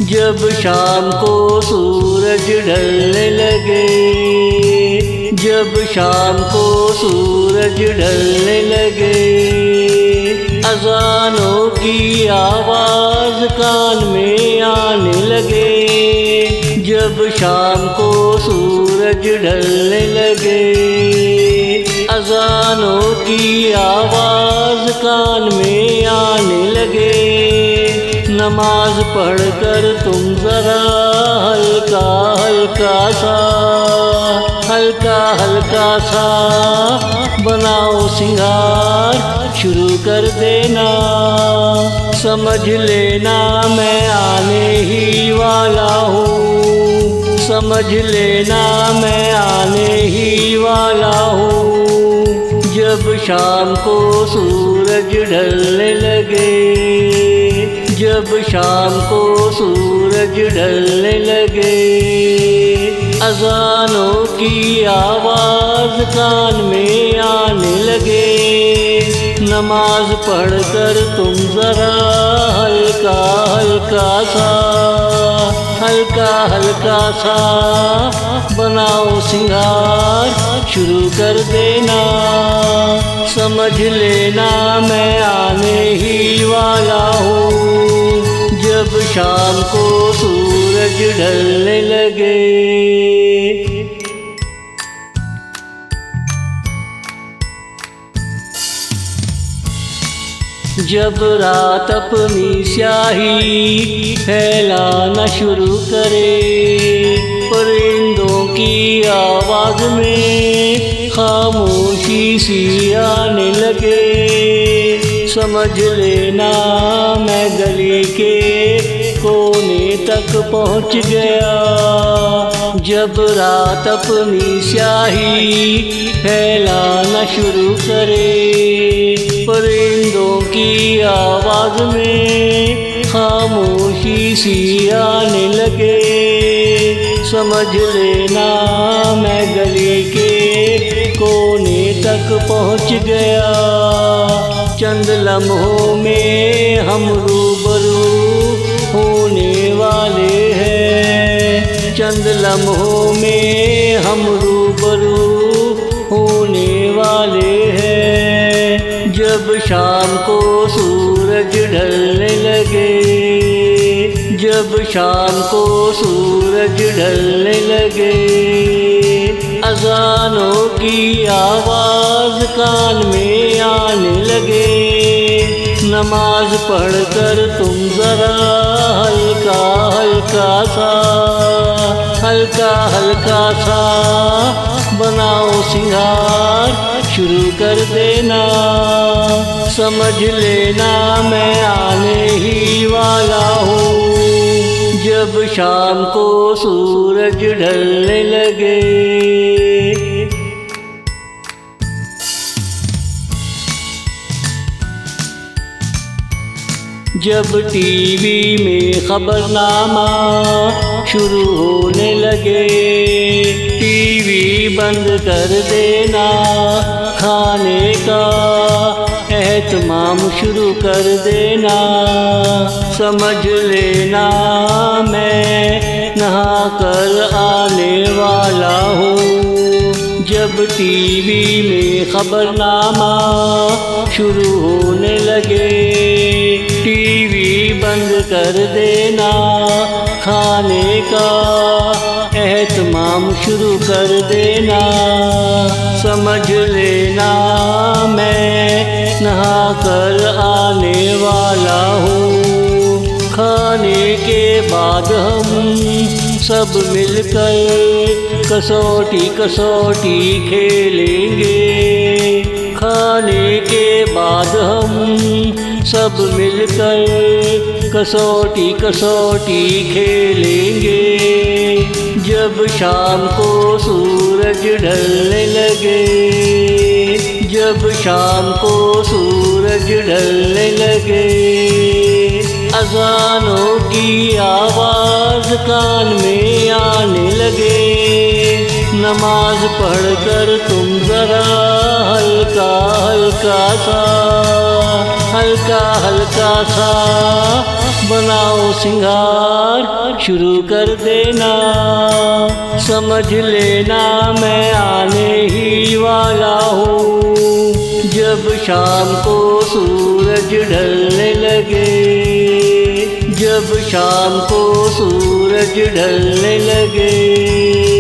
जब शाम को सूरज ढलने लगे, जब शाम को सूरज ढलने लगे, अज़ानों की आवाज़ कान में आने लगे। जब शाम को सूरज ढलने लगे, अज़ानों की आवाज़ कान में आने लगे। नमाज पढ़कर तुम ज़रा हल्का हल्का सा बनाओ सिंगार, शुरू कर देना। समझ लेना मैं आने ही वाला हूँ, समझ लेना मैं आने ही वाला हूँ। जब शाम को सूरज ढलने लगे, जब शाम को सूरज ढलने लगे, अज़ानों की आवाज़ कान में आने लगे। नमाज पढ़कर तुम ज़रा हल्का सा बनाओ सिंगार, शुरू कर देना। समझ लेना मैं आने ही वाला हूँ, जब शाम को सूरज ढलने लगे। जब रात अपनी स्याही फैलाना शुरू करे, परिंदों की आवाज़ में खामोशी सी आने लगे। समझ लेना मैं गली के कोने तक पहुँच गया। जब रात अपनी स्याही फैलाना शुरू करे, परिंदों की आवाज़ में खामोशी सी आने लगे। समझ लेना मैं गली के कोने तक पहुँच गया। चंद लम्हों में हम रूबरू होने वाले हैं, चंद लम्हों में हम रूबरू होने वाले हैं। जब शाम को सूरज ढलने लगे, जब शाम को सूरज ढलने लगे, अज़ानों की आवाज़ कान में आने लगे। नमाज पढ़कर तुम ज़रा हल्का सा बनाओ सिंगार, शुरू कर देना। समझ लेना मैं आने ही वाला हूँ, जब शाम को सूरज ढलने लगे। जब टीवी में खबरनामा शुरू होने लगे, टीवी बंद कर देना, खाने का एहतमाम शुरू कर देना। समझ लेना मैं नहा कर आने वाला हूँ, जब टीवी में खबरनामा शुरू होने लगे। टीवी बंद कर देना, खाने का एहतमाम शुरू कर देना। समझ लेना मैं नहा कर आने वाला हूँ, खाने के बाद हम सब मिलकर कसौटी खेलेंगे। खाने के बाद हम सब मिलकर कसौटी खेलेंगे। जब शाम को सूरज ढलने लगे, जब शाम को सूरज ढलने लगे, अज़ानों की आवाज़ कान में आने लगे। नमाज पढ़कर तुम ज़रा हल्का हल्का सा बनाओ सिंगार शुरू कर देना। समझ लेना मैं आने ही वाला हूँ जब शाम को सूरज ढलने लगे। जब शाम को सूरज ढलने लगे।